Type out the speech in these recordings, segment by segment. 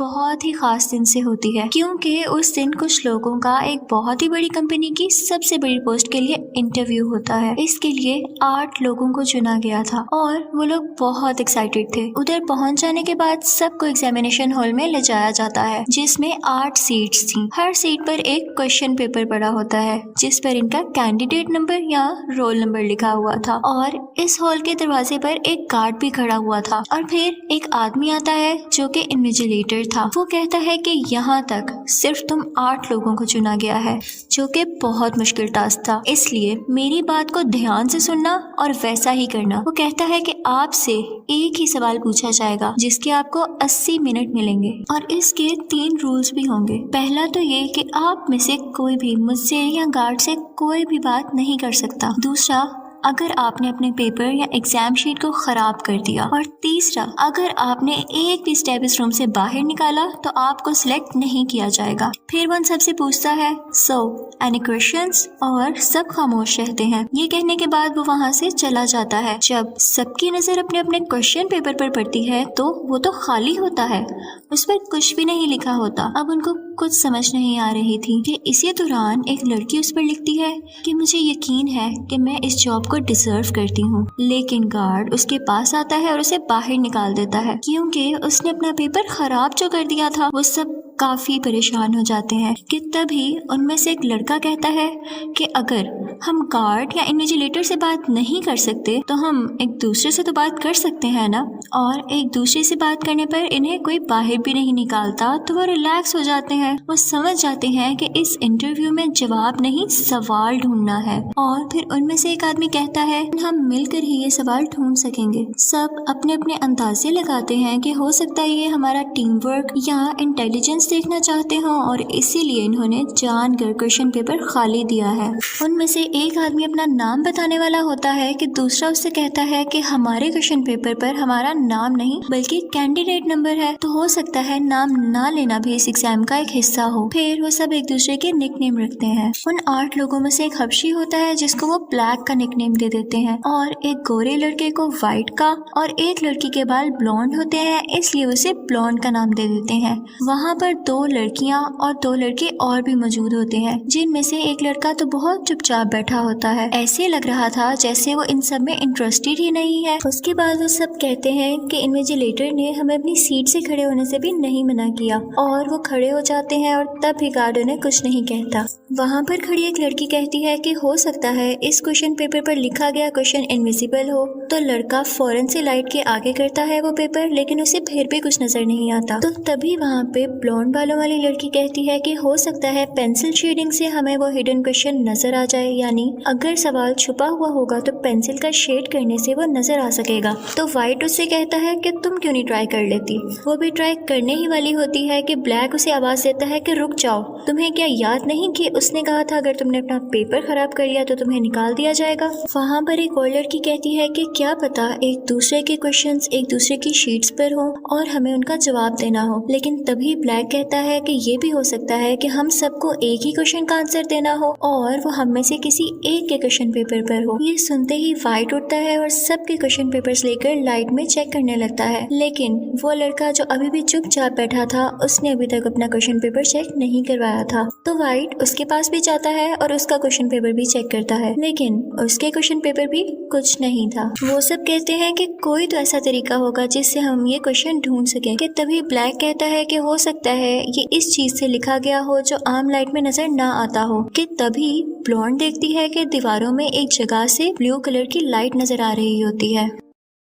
बहुत ही खास दिन से होती है, क्योंकि उस दिन कुछ लोगों का एक बहुत ही बड़ी कंपनी की सबसे बड़ी पोस्ट के लिए इंटरव्यू होता है। इसके लिए 8 लोगों को चुना गया था और वो लोग बहुत एक्साइटेड थे। उधर पहुंच जाने के बाद सबको एग्जामिनेशन हॉल में ले जाया जाता है, जिसमें 8 सीट्स थी। हर सीट पर एक क्वेश्चन पेपर पड़ा होता है जिस पर इनका कैंडिडेट नंबर या रोल नंबर लिखा हुआ था, और इस हॉल के दरवाजे पर एक गार्ड भी खड़ा हुआ था। और फिर एक आदमी आता है जो कि इन्विजिलेटर था। वो कहता है कि यहाँ तक सिर्फ तुम 8 लोगों को चुना गया है, जो कि बहुत मुश्किल टास्क था, इसलिए मेरी बात को ध्यान से सुनना और वैसा ही करना। वो कहता है कि आपसे एक ही सवाल पूछा जाएगा जिसके आपको 80 मिनट मिलेंगे और इसके 3 रूल्स भी होंगे। पहला तो ये कि आप में से कोई भी मुझसे या गार्ड से कोई भी बात नहीं कर सकता। दूसरा, अगर आपने अपने पेपर या एग्जाम शीट को खराब कर दिया। और तीसरा, अगर आपने एक भी स्टेप इस रूम से बाहर निकाला तो आपको सिलेक्ट नहीं किया जाएगा। फिर वो उन सबसे पूछता है, सो एनी क्वेश्चंस? और सब खामोश रहते हैं। ये कहने के बाद वो वहाँ से चला जाता है। जब सबकी नजर अपने अपने क्वेश्चन पेपर पर पड़ती है तो वो तो खाली होता है, उस पर कुछ भी नहीं लिखा होता। अब उनको कुछ समझ नहीं आ रही थी कि इसी दौरान एक लड़की उस पर लिखती है कि मुझे यकीन है कि मैं इस जॉब को डिजर्व करती हूँ। लेकिन गार्ड उसके पास आता है और उसे बाहर निकाल देता है, क्योंकि उसने अपना पेपर खराब जो कर दिया था। वो सब काफी परेशान हो जाते हैं कि तभी उनमें से एक लड़का कहता है कि अगर हम गार्ड या इन्विजिलेटर से बात नहीं कर सकते तो हम एक दूसरे से तो बात कर सकते हैं ना। और एक दूसरे से बात करने पर इन्हें कोई बाहर भी नहीं निकालता तो वो रिलैक्स हो जाते हैं। वो समझ जाते हैं कि इस इंटरव्यू में जवाब नहीं, सवाल ढूंढना है। और फिर उनमें से एक आदमी कहता है, हम मिलकर ही ये सवाल ढूंढ सकेंगे। सब अपने अपने अंदाजे लगाते हैं कि हो सकता है ये हमारा टीम वर्क या इंटेलिजेंस देखना चाहते हो और इसीलिए इन्होंने जानकर क्वेश्चन पेपर खाली दिया है। उनमें से एक आदमी अपना नाम बताने वाला होता है कि दूसरा उससे कहता है कि हमारे क्वेश्चन पेपर पर हमारा नाम नहीं बल्कि कैंडिडेट नंबर है, तो हो सकता है नाम ना लेना भी इस एग्जाम का एक हिस्सा हो। फिर वो सब एक दूसरे के निकनेम रखते हैं। उन 8 लोगों में से एक हबशी होता है जिसको वो ब्लैक का निकनेम दे देते हैं, और एक गोरे लड़के को व्हाइट का, और एक लड़की के बाल ब्लॉन्ड होते हैं इसलिए उसे ब्लॉन्ड का नाम दे देते हैं। वहाँ पर 2 लड़कियां और 2 लड़के और भी मौजूद होते हैं, जिनमें से एक लड़का तो बहुत चुपचाप बैठा होता है। ऐसे लग रहा था जैसे वो इन सब में इंटरेस्टेड ही नहीं है। उसके बाद वो सब कहते हैं कि इन्विजिलेटर ने हमें अपनी सीट से खड़े होने से भी नहीं मना किया, और वो खड़े हो जाते हैं और तब भी गार्ड उन्हें कुछ नहीं कहता। वहाँ पर खड़ी एक लड़की कहती है कि हो सकता है इस क्वेश्चन पेपर पर लिखा गया क्वेश्चन इनविजिबल हो। तो लड़का फौरन से लाइट के आगे करता है वो पेपर, लेकिन उसे फिर भी कुछ नजर नहीं आता। तो तभी वहाँ पे ब्लॉन्ड बालों वाली लड़की कहती है कि हो सकता है पेंसिल शेडिंग से हमें वो हिडन क्वेश्चन नजर आ जाए, यानी अगर सवाल छुपा हुआ होगा तो पेंसिल का शेड करने से वो नजर आ सकेगा। तो व्हाइट उससे कहता है कि तुम क्यों नहीं ट्राई कर लेती। वो भी ट्राई करने ही वाली होती है कि ब्लैक उसे आवाज देता है कि रुक जाओ, तुम्हें क्या याद नहीं कि उसने कहा था अगर तुमने अपना पेपर खराब कर लिया तो तुम्हें निकाल दिया जाएगा। वहाँ पर एक और लड़की कहती है कि क्या पता एक दूसरे के क्वेश्चंस एक दूसरे की शीट्स पर हो और हमें उनका जवाब देना हो। लेकिन तभी ब्लैक कहता है कि ये भी हो सकता है कि हम सबको एक ही क्वेश्चन का आंसर देना हो और वो हम में से किसी एक के क्वेश्चन पेपर पर हो। ये सुनते ही व्हाइट उठता है और सबके क्वेश्चन पेपर्स लेकर लाइट में चेक करने लगता है। लेकिन वो लड़का जो अभी भी चुपचाप बैठा था उसने अभी तक अपना क्वेश्चन पेपर चेक नहीं करवाया था। तो व्हाइट उसके पास भी जाता है और उसका क्वेश्चन पेपर भी चेक करता है, लेकिन उसके क्वेश्चन पेपर भी कुछ नहीं था। वो सब कहते हैं कि कोई तो ऐसा तरीका होगा जिससे हम ये क्वेश्चन ढूंढ सकें। कि तभी ब्लैक कहता है कि हो सकता है ये इस चीज से लिखा गया हो जो आम लाइट में नजर ना आता हो। कि तभी ब्लॉन्ड देखती है कि दीवारों में एक जगह से ब्लू कलर की लाइट नजर आ रही होती है।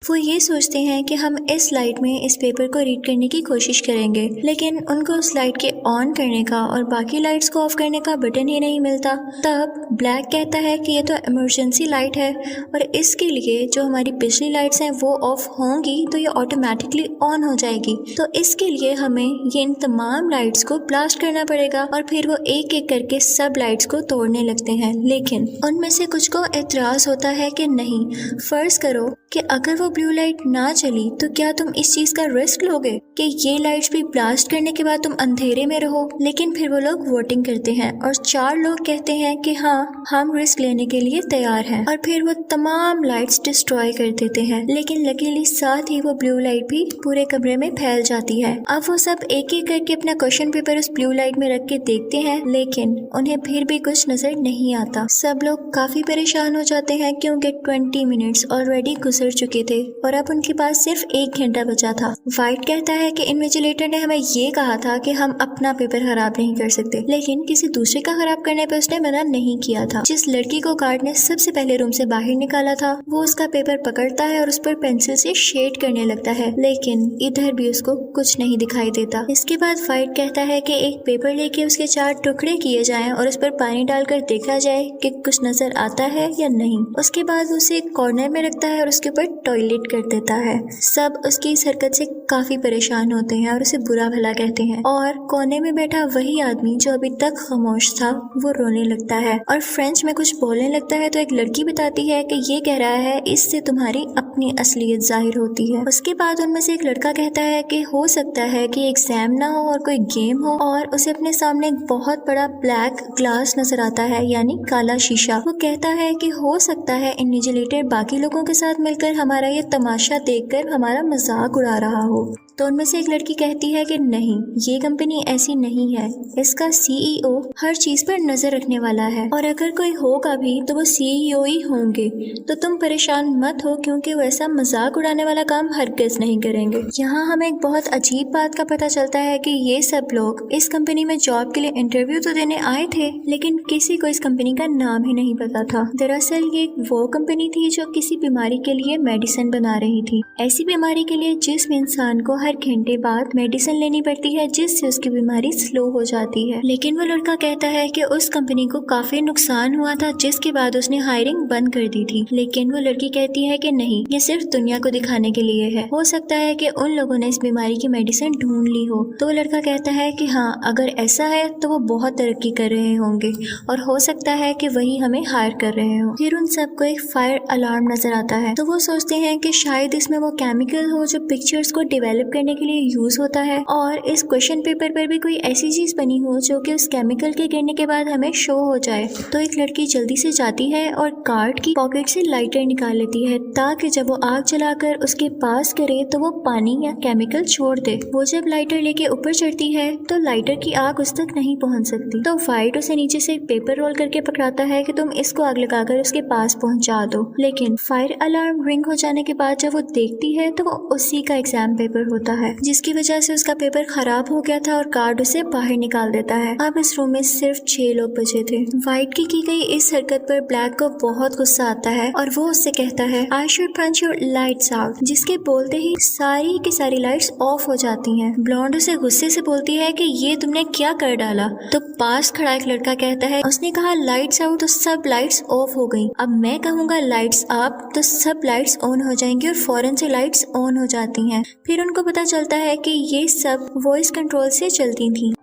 वो ये सोचते हैं कि हम इस लाइट में इस पेपर को रीड करने की कोशिश करेंगे, लेकिन उनको उस लाइट के ऑन करने का और बाकी लाइट्स को ऑफ करने का बटन ही नहीं मिलता। तब ब्लैक कहता है कि ये तो इमरजेंसी लाइट है और इसके लिए जो हमारी पिछली लाइट्स हैं वो ऑफ होंगी तो ये ऑटोमेटिकली ऑन हो जाएगी। तो इसके लिए हमें ये इन तमाम लाइट्स को ब्लास्ट करना पड़ेगा। और फिर वो एक एक करके सब लाइट्स को तोड़ने लगते हैं। लेकिन उनमें से कुछ को एतराज होता है कि नहीं, फर्ज करो कि अगर वो ब्लू लाइट ना चली तो क्या तुम इस चीज का रिस्क लोगे कि ये लाइट्स भी ब्लास्ट करने के बाद तुम अंधेरे में रहो। लेकिन फिर वो लोग वोटिंग करते हैं और 4 लोग कहते हैं कि हाँ, हाँ हम रिस्क लेने के लिए तैयार हैं। और फिर वो तमाम लाइट्स डिस्ट्रॉय कर देते हैं, लेकिन लकीली साथ ही वो ब्लू लाइट भी पूरे कमरे में फैल जाती है। अब वो सब एक एक करके अपना क्वेश्चन पेपर उस ब्लू लाइट में रख के देखते हैं, लेकिन उन्हें फिर भी कुछ नजर नहीं आता। सब लोग काफी परेशान हो जाते हैं क्योंकि 20 मिनट्स ऑलरेडी गुजर चुके थे और अब उनके पास सिर्फ 1 घंटा बचा था। वाइट कहता है कि इन्विजिलेटर ने हमें ये कहा था कि हम अपना पेपर खराब नहीं कर सकते, लेकिन किसी दूसरे का खराब करने पे उसने मना नहीं किया था। जिस लड़की को गार्ड ने सबसे पहले रूम से बाहर निकाला था वो उसका पेपर पकड़ता है और उस पर पेंसिल से शेड करने लगता है, लेकिन इधर भी उसको कुछ नहीं दिखाई देता। इसके बाद वाइट कहता है कि एक पेपर लेके उसके 4 टुकड़े किए जाएं और उस पर पानी डालकर देखा जाए कि कुछ नजर आता है या नहीं। उसके बाद उसे एक कॉर्नर में रखता है और उसके ऊपर टॉयलेट कर देता है। सब उसकी इस हरकत से काफी परेशान होते हैं और उसे बुरा भला कहते हैं, और कोने में बैठा वही आदमी जो अभी तक खामोश था वो रोने लगता है और फ्रेंच में कुछ बोलने लगता है। तो एक लड़की बताती है कि ये कह रहा है इससे तुम्हारी अपनी असलियत जाहिर होती है। उसके बाद उनमें से एक लड़का कहता है कि हो सकता है कि एग्जाम ना हो और कोई गेम हो, और उसे अपने सामने एक बहुत बड़ा ब्लैक ग्लास नजर आता है, यानी काला शीशा। वो कहता है कि हो सकता है इन्विजिलेटर बाकी लोगों के साथ मिलकर हमारा ये तमाशा देखकर हमारा मजाक उड़ा रहा हो। तो उनमें से एक लड़की कहती है कि नहीं, ये कंपनी ऐसी नहीं है, इसका सीईओ हर चीज पर नजर रखने वाला है और अगर कोई होगा भी तो वो सीईओ ही होंगे। तो तुम परेशान मत हो क्योंकि वो ऐसा मजाक उड़ाने वाला काम हरगिज नहीं करेंगे। यहाँ हमें एक बहुत अजीब बात का पता चलता है कि ये सब लोग इस कंपनी में जॉब के लिए इंटरव्यू तो देने आए थे, लेकिन किसी को इस कंपनी का नाम ही नहीं पता था। दरअसल ये वो कंपनी थी जो किसी बीमारी के लिए मेडिसिन बना रही थी, ऐसी बीमारी के लिए जिसमें इंसान को हर घंटे बाद मेडिसिन लेनी पड़ती है जिससे उसकी बीमारी स्लो हो जाती है। लेकिन वो लड़का कहता है कि उस कंपनी को काफी नुकसान हुआ था जिसके बाद उसने हायरिंग बंद कर दी थी। लेकिन वो लड़की कहती है कि नहीं, ये सिर्फ दुनिया को दिखाने के लिए है, हो सकता है कि उन लोगों ने इस बीमारी की मेडिसिन ढूंढ ली हो। तो वो लड़का कहता है कि हाँ, अगर ऐसा है तो वो बहुत तरक्की कर रहे होंगे और हो सकता है कि वही हमें हायर कर रहे हो। फिर उन सबको एक फायर अलार्म नजर आता है, तो वो सोचते हैं कि शायद इसमें वो केमिकल हो जो पिक्चर्स को डेवलप करने के लिए यूज होता है, और इस क्वेश्चन पेपर पर भी कोई ऐसी चीज बनी हो जो कि उस केमिकल के गिरने के बाद हमें शो हो जाए। तो एक लड़की जल्दी से जाती है और गार्ड की पॉकेट से लाइटर निकाल लेती है ताकि जब वो आग जलाकर उसके पास करे तो वो पानी या केमिकल छोड़ दे। वो जब लाइटर लेके ऊपर चढ़ती है तो लाइटर की आग उस तक नहीं पहुंच सकती। तो वाइट उसे नीचे से पेपर रोल करके पकड़ाता है कि तुम इसको आग लगाकर उसके पास पहुंचा दो। लेकिन फायर अलार्म रिंग हो जाने के बाद जब वो देखती है तो वो उसी का एग्जाम पेपर होता है, जिसकी वजह से उसका पेपर खराब हो गया था और गार्ड उसे बाहर निकाल देता है। अब इस रूम में सिर्फ 6 लोग बचे थे। वाइट की गई इस हरकत पर ब्लैक को बहुत गुस्सा आता है और वो उससे कहता है I should punch your lights out, जिसके बोलते ही सारी की सारी लाइट्स ऑफ हो जाती हैं। ब्लॉन्ड उसे गुस्से से बोलती है कि ये तुमने क्या कर डाला। तो पास खड़ा एक लड़का कहता है उसने कहा लाइट्स आउट तो सब लाइट्स ऑफ हो गई, अब मैं कहूँगा लाइट्स अप तो सब लाइट्स ऑन हो जाएंगी और फौरन से लाइट्स ऑन हो जाती हैं। फिर उनको पता चलता है कि ये सब वॉइस कंट्रोल से चलती थी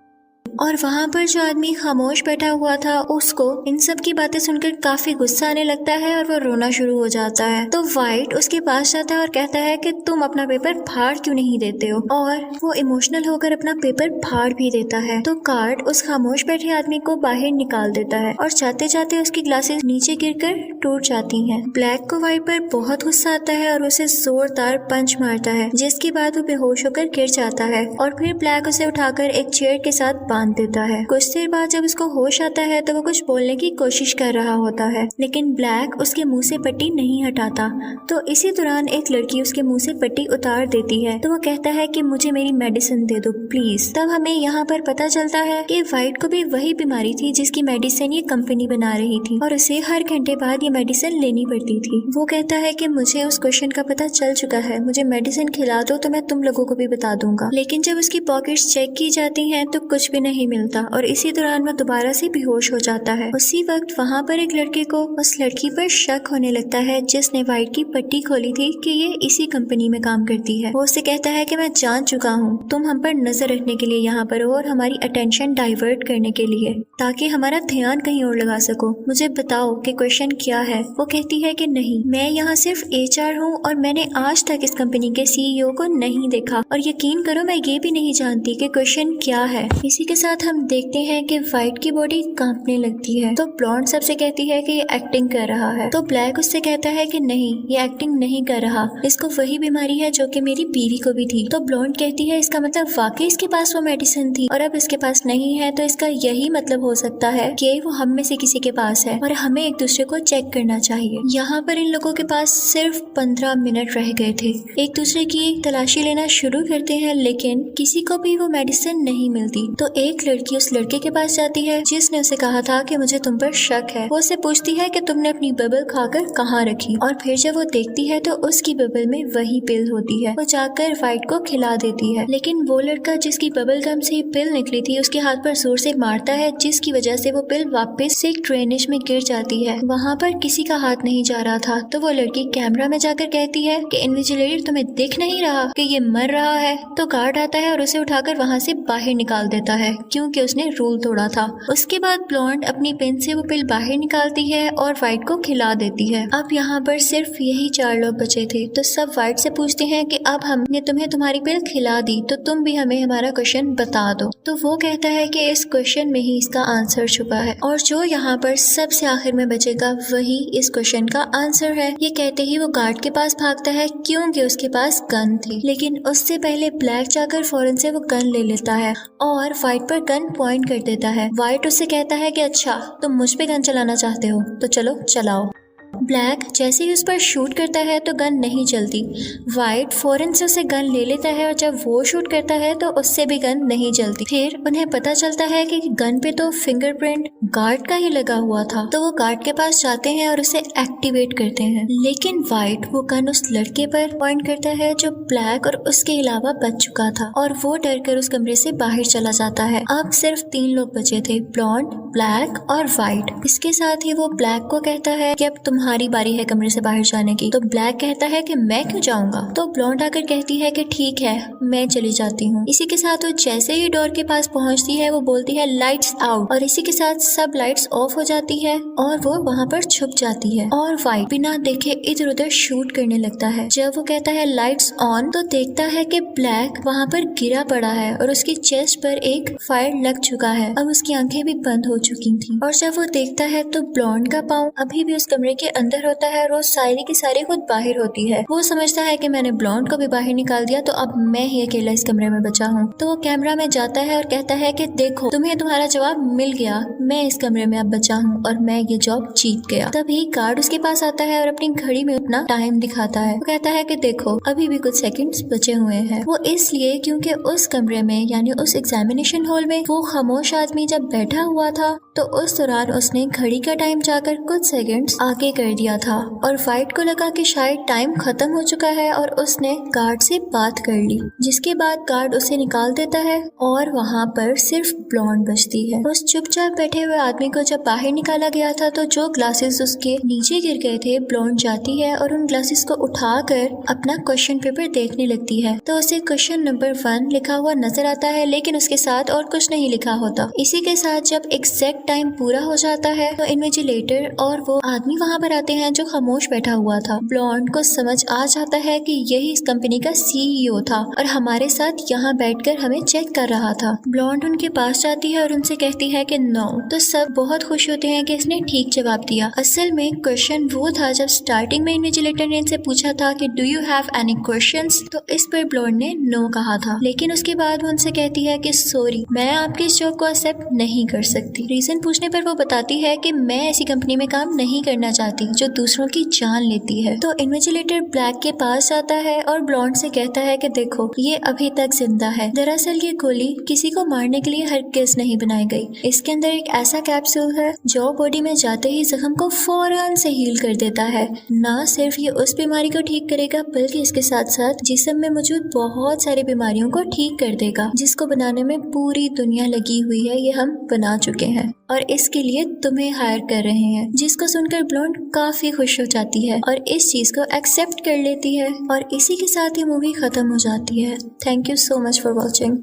और वहाँ पर जो आदमी खामोश बैठा हुआ था उसको इन सब की बातें सुनकर काफी गुस्सा आने लगता है और वो रोना शुरू हो जाता है। तो वाइट उसके पास जाता है और कहता है कि तुम अपना पेपर फाड़ क्यों नहीं देते हो, और वो इमोशनल होकर अपना पेपर फाड़ भी देता है। तो गार्ड उस खामोश बैठे आदमी को बाहर निकाल देता है और जाते जाते उसकी ग्लासेस नीचे गिरकर टूट जाती हैं। ब्लैक को वाइट पर बहुत गुस्सा आता है और उसे जोरदार पंच मारता है, जिसके बाद वो बेहोश होकर गिर जाता है और फिर ब्लैक उसे उठाकर एक चेयर के साथ बांध देता है। कुछ देर बाद जब उसको होश आता है तो वो कुछ बोलने की कोशिश कर रहा होता है, लेकिन ब्लैक उसके मुंह से पट्टी नहीं हटाता। तो इसी दौरान एक लड़की उसके मुंह से पट्टी उतार देती है। तो वो कहता है कि मुझे मेरी मेडिसिन दे दो प्लीज। तब हमें यहाँ पर पता चलता है कि वाइट को भी वही बीमारी थी जिसकी मेडिसिन ये कंपनी बना रही थी और उसे हर घंटे बाद ये मेडिसिन लेनी पड़ती थी। वो कहता है कि मुझे उस क्वेश्चन का पता चल चुका है, मुझे मेडिसिन खिला दो तो मैं तुम लोगों को भी बता दूंगा। लेकिन जब उसकी पॉकेट्स चेक की जाती हैं तो कुछ भी नहीं मिलता और इसी दौरान वो दोबारा से बेहोश हो जाता है। उसी वक्त वहाँ पर एक लड़के को उस लड़की पर शक होने लगता है जिसने वाइट की पट्टी खोली थी कि ये इसी कंपनी में काम करती है। वो उससे कहता है कि मैं जान चुका हूँ, तुम हम पर नजर रखने के लिए यहाँ पर हो और हमारी अटेंशन डाइवर्ट करने के लिए, ताकि हमारा ध्यान कहीं और लगा सको। मुझे बताओ कि क्वेश्चन क्या है। वो कहती है कि नहीं, मैं यहाँ सिर्फ HR हूँ और मैंने आज तक इस कंपनी के CEO को नहीं देखा और यकीन करो मैं ये भी नहीं जानती कि क्वेश्चन क्या है। इसी के साथ हम देखते हैं कि व्हाइट की बॉडी कांपने लगती है। तो ब्लॉन्ड सबसे कहती है कि ये एक्टिंग कर रहा है। तो ब्लैक उससे कहता है कि नहीं, ये एक्टिंग नहीं कर रहा, इसको वही बीमारी है जो कि मेरी बीवी को भी थी। तो ब्लॉन्ड कहती है इसका मतलब वाकई इसके पास वो मेडिसिन थी और अब इसके पास नहीं है, तो इसका यही मतलब हो सकता है कि वो हम में से किसी के पास है और हमें एक दूसरे को चेक करना चाहिए। यहाँ पर इन लोगों के पास सिर्फ 15 मिनट रह गए थे। एक दूसरे की तलाशी लेना शुरू करते हैं, लेकिन किसी को भी वो मेडिसिन नहीं मिलती। तो एक लड़की उस लड़के के पास जाती है जिसने उसे कहा था कि मुझे तुम पर शक है। वो उसे पूछती है कि तुमने अपनी बबल खाकर कहाँ रखी, और फिर जब वो देखती है तो उसकी बबल में वही पिल होती है। वो जाकर व्हाइट को खिला देती है, लेकिन वो लड़का जिसकी बबल गम से पिल निकली थी उसके हाथ पर जोर से मारता है, जिसकी वजह से वो पिल वापस से ड्रेनेज में गिर जाती है। वहाँ पर किसी का हाथ नहीं जा रहा था। तो वो लड़की कैमरा में जाकर कहती है कि इन्विजिलेटर तुम्हें दिख नहीं रहा कि ये मर रहा है। तो गार्ड आता है और उसे उठाकर वहाँ से बाहर निकाल देता है क्योंकि उसने रूल तोड़ा था। उसके बाद ब्लॉन्ड अपनी पेन से वो पिल बाहर निकालती है और व्हाइट को खिला देती है। अब यहाँ पर सिर्फ यही 4 लोग बचे थे। तो सब व्हाइट से पूछते हैं कि अब हमने तुम्हें तुम्हारी पिल खिला दी तो तुम भी हमें हमारा क्वेश्चन बता दो। तो वो कहता है कि इस क्वेश्चन में ही इसका आंसर छुपा है और जो यहाँ पर सबसे आखिर में बचेगा वही इस क्वेश्चन का आंसर है। ये कहते ही वो गार्ड के पास भागता है क्योंकि उसके पास गन थी, लेकिन उससे पहले ब्लैक जाकर फौरन से वो गन ले लेता है और व्हाइट पर गन पॉइंट कर देता है। व्हाइट उससे कहता है कि अच्छा तुम मुझ पे गन चलाना चाहते हो तो चलो चलाओ। ब्लैक जैसे ही उस पर शूट करता है तो गन नहीं चलती। व्हाइट फौरन से उसे गन ले लेता है और जब वो शूट करता है तो उससे भी गन नहीं चलती। फिर उन्हें पता चलता है कि गन पे तो फिंगरप्रिंट गार्ड का ही लगा हुआ था। तो वो गार्ड के पास जाते हैं और उसे एक्टिवेट करते हैं, लेकिन व्हाइट वो गन उस लड़के पर पॉइंट करता है जो ब्लैक और उसके अलावा बच चुका था और वो डर कर उस कमरे से बाहर चला जाता है। अब सिर्फ 3 लोग बचे थे, ब्लॉन्ड, ब्लैक और व्हाइट। इसके साथ ही वो ब्लैक को कहता है कि अब तुम्हारी बारी है कमरे से बाहर जाने की। तो ब्लैक कहता है कि मैं क्यों जाऊंगा। तो ब्लॉन्ड आकर कहती है कि ठीक है मैं चली जाती हूँ। इसी के साथ वो जैसे ही डोर के पास पहुँचती है वो बोलती है लाइट्स आउट और इसी के साथ सब लाइट्स ऑफ हो जाती है और वो वहाँ पर छुप जाती है और व्हाइट बिना देखे इधर उधर शूट करने लगता है। जब वो कहता है लाइट्स ऑन तो देखता है कि ब्लैक वहाँ पर गिरा पड़ा है और उसकी चेस्ट पर एक फायर लग चुका है। अब उसकी आंखें भी बंद हो चुकी थी और जब वो देखता है तो ब्लॉन्ड का पाँव अभी भी उस कमरे के अंदर होता है और वो सारी की सारी खुद बाहर होती है। वो समझता है कि मैंने ब्लॉन्ड को भी बाहर निकाल दिया तो अब मैं ही अकेला इस कमरे में बचा हूँ। तो वो कैमरा में जाता है और कहता है कि देखो तुम्हें तुम्हारा जवाब मिल गया, मैं इस कमरे में अब बचा हूँ और मैं ये जॉब जीत गया। तभी गार्ड उसके पास आता है और अपनी घड़ी में उतना टाइम दिखाता है। वो कहता है कि देखो अभी भी कुछ सेकंड्स बचे हुए हैं। वो इसलिए क्योंकि उस कमरे में यानी उस एग्जामिनेशन हॉल में वो खामोश आदमी जब बैठा हुआ था तो उस दौरान उसने घड़ी का टाइम जाकर कुछ सेकंड्स आगे कर दिया था और व्हाइट को लगा कि शायद टाइम खत्म हो चुका है और उसने गार्ड से बात कर ली, जिसके बाद गार्ड उसे निकाल देता है और वहाँ पर सिर्फ ब्लॉन्ड बचती है। उस चुपचाप बैठे हुए आदमी को जब बाहर निकाला गया था तो जो ग्लासेस उसके नीचे गिर गए थे, ब्लॉन्ड जाती है और उन ग्लासेस को उठाकर अपना क्वेश्चन पेपर देखने लगती है। तो उसे क्वेश्चन नंबर 1 लिखा हुआ नजर आता है, लेकिन उसके साथ और कुछ नहीं लिखा होता। इसी के साथ जब एग्जैक्ट टाइम पूरा हो जाता है तो इन्विजिलेटर और वो आदमी वहाँ पर आते हैं जो खामोश बैठा हुआ था। ब्लॉन्ड को समझ आ जाता है कि यही इस कंपनी का CEO था और हमारे साथ यहाँ बैठकर हमें चेक कर रहा था। ब्लॉन्ड उनके पास जाती है और उनसे कहती है कि नो। तो सब बहुत खुश होते हैं कि इसने ठीक जवाब दिया। असल में क्वेश्चन वो था जब स्टार्टिंग में इन्विजिलेटर ने इनसे पूछा था कि do you have any questions, तो इस पर ब्लॉन्ड ने नो कहा था, लेकिन उसके बाद वो उनसे कहती है कि सॉरी मैं आपकी इस जॉब को एक्सेप्ट नहीं कर सकती। रीजन पूछने पर वो बताती है कि मैं ऐसी कंपनी में काम नहीं करना चाहती जो दूसरों की जान लेती है। तो इन्विजिलेटर ब्लैक के पास जाता है और ब्लॉन्ड से कहता है कि देखो ये अभी तक जिंदा है। दरअसल ये गोली किसी को मारने के लिए हरगिज़ नहीं बनाई गई। इसके अंदर एक ऐसा कैप्सूल है जो बॉडी में जाते ही जख्म को फौरन से हील कर देता है। ना सिर्फ ये उस बीमारी को ठीक करेगा बल्कि इसके साथ साथ जिस्म में मौजूद बहुत सारी बीमारियों को ठीक कर देगा, जिसको बनाने में पूरी दुनिया लगी हुई है। ये हम बना चुके हैं और इसके लिए तुम्हें हायर कर रहे हैं। जिसको सुनकर ब्लॉन्ड काफी खुश हो जाती है और इस चीज को एक्सेप्ट कर लेती है और इसी के साथ ही मूवी खत्म हो जाती है। Thank you so much for watching.